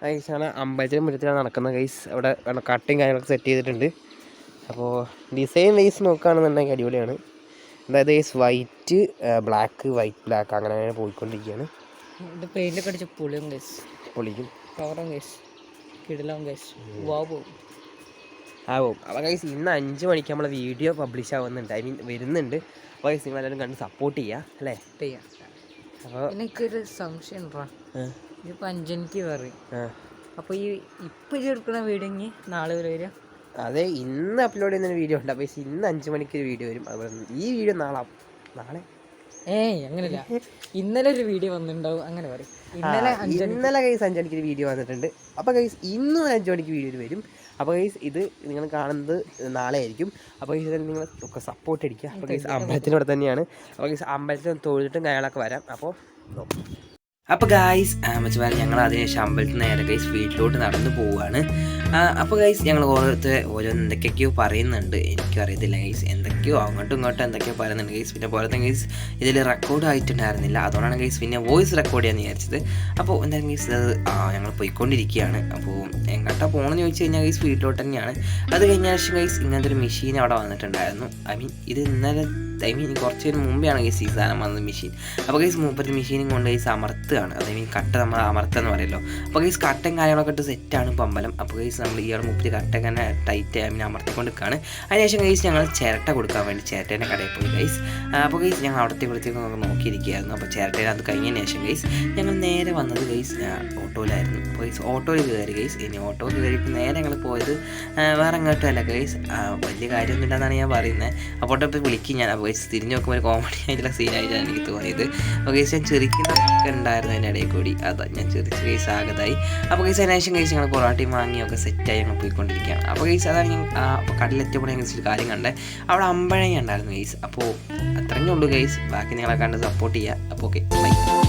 ഗൈസാണ് അമ്പലത്തിന് മുറ്റത്തിലാണ് നടക്കുന്നത് ഗൈസ്. അവിടെ കട്ടയും കാര്യങ്ങളൊക്കെ സെറ്റ് ചെയ്തിട്ടുണ്ട്. അപ്പോൾ ഡിസൈൻ വൈസ് നോക്കുകയാണെന്നുണ്ടെങ്കിൽ അടിപൊളിയാണ്. അതായത് guys white black white black അങ്ങനെ അങ്ങനെ പോയിക്കൊണ്ടിരിക്കുകയാണ്. പെയിൻ്റൊക്കെ അടിച്ച പൊളിയും ഗൈസ്, പൊളിക്കും കവറും ഗൈസ്, കിടിലം ഗൈസ്, ആവും. അപ്പോൾ ഗൈസ് ഇന്ന് 5 മണിക്ക് നമ്മളെ വീഡിയോ പബ്ലിഷ് ആവുന്നുണ്ട്, ഐ മീൻ വരുന്നുണ്ട്. അപ്പോൾ ഗൈസ് നിങ്ങളെല്ലാവരും കണ്ട് സപ്പോർട്ട് ചെയ്യുക അല്ലേ. അപ്പോൾ എനിക്കൊരു സംശയം ഉണ്ടോ, ഇതിപ്പോൾ 5 മണിക്ക് പറയും, അപ്പോൾ ഈ ഇപ്പം എടുക്കുന്ന വീഡിയോ ഇനി നാളെ വരെ വരിക? അതെ, ഇന്ന് അപ്ലോഡ് ചെയ്യുന്ന വീഡിയോ ഉണ്ട്. അപ്പോൾ ഇന്ന് 5 മണിക്ക് ഒരു വീഡിയോ വരും. അതുപോലെ ഈ വീഡിയോ നാളെ അങ്ങനെയല്ല, ഇന്നലെ ഒരു വീഡിയോ വന്നിട്ടുണ്ടാവും അങ്ങനെ പറയും. ഇന്നലെ ഗൈസ് 5 മണിക്ക് ഒരു വീഡിയോ വന്നിട്ടുണ്ട്. അപ്പോൾ ഗൈസ് ഇന്നും 5 മണിക്ക് വീഡിയോ വരും. അപ്പോൾ ഗൈസ് ഇത് നിങ്ങൾ കാണുന്നത് നാളെ ആയിരിക്കും. അപ്പോൾ ഗൈസ് നിങ്ങൾ ഒക്കെ സപ്പോർട്ട് അടിക്കുക. അപ്പോൾ ഗൈസ് അമ്പലത്തിനോടെ തന്നെയാണ്. അപ്പോൾ ഗൈസ് അമ്പലത്തിൽ തൊഴുതിട്ടും കാര്യങ്ങളൊക്കെ വരാം. അപ്പോൾ ഗൈസ് മച്ചുമാരെ ഞങ്ങൾ അതിനുശേഷം അമ്പലത്തിൽ നേരെ ഗൈസ് വീട്ടിലോട്ട് നടന്നു പോവുകയാണ്. അപ്പോൾ ഗൈസ് ഞങ്ങൾ ഓരോന്ന് എന്തൊക്കെയൊക്കെയോ പറയുന്നുണ്ട്, എനിക്കറിയത്തില്ല ഗൈസ്. എന്തൊക്കെയോ അങ്ങോട്ടും ഇങ്ങോട്ടും എന്തൊക്കെയോ പറയുന്നുണ്ട് ഗൈസ്. പിന്നെ പോലത്തെ ഗൈസ് ഇതിൽ റെക്കോർഡ് ആയിട്ടുണ്ടായിരുന്നില്ല, അതുകൊണ്ടാണ് ഗൈസ് പിന്നെ വോയിസ് റെക്കോർഡ് ചെയ്യാമെന്ന് വിചാരിച്ചത്. അപ്പോൾ എന്തായാലും ഗൈസ് അത് ഞങ്ങൾ പോയിക്കൊണ്ടിരിക്കുകയാണ്. അപ്പോൾ എങ്ങോട്ടാണ് പോകണമെന്ന് ചോദിച്ചു കഴിഞ്ഞാൽ ഗൈസ് വീട്ടിലോട്ട് തന്നെയാണ്. അത് കഴിഞ്ഞ ശേഷം ഗൈസ് ഇങ്ങനത്തെ ഒരു മെഷീൻ അവിടെ വന്നിട്ടുണ്ടായിരുന്നു. ഇത് ഇന്നലെ കുറച്ച് മുമ്പെയാണ് ഗൈസ് ഈ സാധനം വന്നത്, മെഷീൻ. അപ്പോൾ ഗൈസ് മൂപ്പത്തെ മെഷീനും കൊണ്ട് ഗൈസ് അമർത്തുകയാണ്. കട്ട നമ്മൾ അമർത്തുക പറയുമല്ലോ. അപ്പോൾ ഗൈസ് കട്ടയും കാര്യങ്ങളൊക്കെ ഇട്ട് സെറ്റാണ് ഇപ്പോൾ അമ്പലം. അപ്പോൾ ഗൈസ് നമ്മൾ ഇയാൾ മുപ്പത്തി കട്ട ഇങ്ങനെ ടൈറ്റ് അമർത്തിക്കൊണ്ട് നിൽക്കുകയാണ്. അതിനുശേഷം ഗൈസ് ഞങ്ങൾ ചിരട്ട കൊടുക്കാൻ വേണ്ടി ചിരട്ടേൻ്റെ കടയിൽ പോയി ഗൈസ്. അപ്പോൾ ഗൈസ് ഞങ്ങൾ അവിടത്തെ ഇവിടത്തേക്ക് നോക്കിയിരിക്കുകയായിരുന്നു. അപ്പോൾ ചിരട്ടേനെ അത് കഴിഞ്ഞതിന് ശേഷം ഗൈസ് ഞങ്ങൾ നേരെ വന്നത് ഗൈസ് ഓട്ടോയിലായിരുന്നു. അപ്പോൾ ഗൈസ് ഓട്ടോയിൽ കയറി ഗൈസ്. ഇനി ഓട്ടോ കയറിയിട്ട് നേരെ ഞങ്ങൾ പോയത് വേറെ എങ്ങോട്ടും അല്ല ഗൈസ്, വലിയ കാര്യമൊന്നും ഇല്ലെന്നാണ് ഞാൻ പറയുന്നത്. അപ്പോൾ ഓട്ടോ വിളിക്കും ഞാൻ. അപ്പോൾ ഗൈസ് തിരിഞ്ഞ് നോക്കുമ്പോൾ ഒരു കോമഡി ആയിട്ടുള്ള സീനായിട്ടാണ് എനിക്ക് തോന്നിയത്. അപ്പോൾ ഗൈസ് ഞാൻ ചെറിക്കുന്നൊക്കെ ഉണ്ടായിരുന്നു അതിൻ്റെ ഇടയിൽ കൂടി, അതാ ഞാൻ ചെറിച്ച് ഗൈസ് ആകതായി. അപ്പോൾ ഗൈസ് അതിനുശേഷം ഗൈസ് ഞങ്ങൾ പൊറോട്ടയും വാങ്ങിയൊക്കെ സെറ്റായി ഞങ്ങൾ പോയിക്കൊണ്ടിരിക്കുകയാണ്. അപ്പോൾ ഗൈസ് അതാണ് ഞാൻ അപ്പോൾ കടലിലെത്തിയപ്പോൾ ഞാൻ ഒരു കാര്യം കണ്ടേ, അവിടെ അമ്പഴങ്ങ ഉണ്ടായിരുന്നു ഗൈസ്. അപ്പോൾ അത്രയേ ഉള്ളൂ ഗൈസ്. ബാക്കി നിങ്ങളെ കണ്ട് സപ്പോർട്ട് ചെയ്യുക. അപ്പോൾ ഓക്കെ, ബൈ.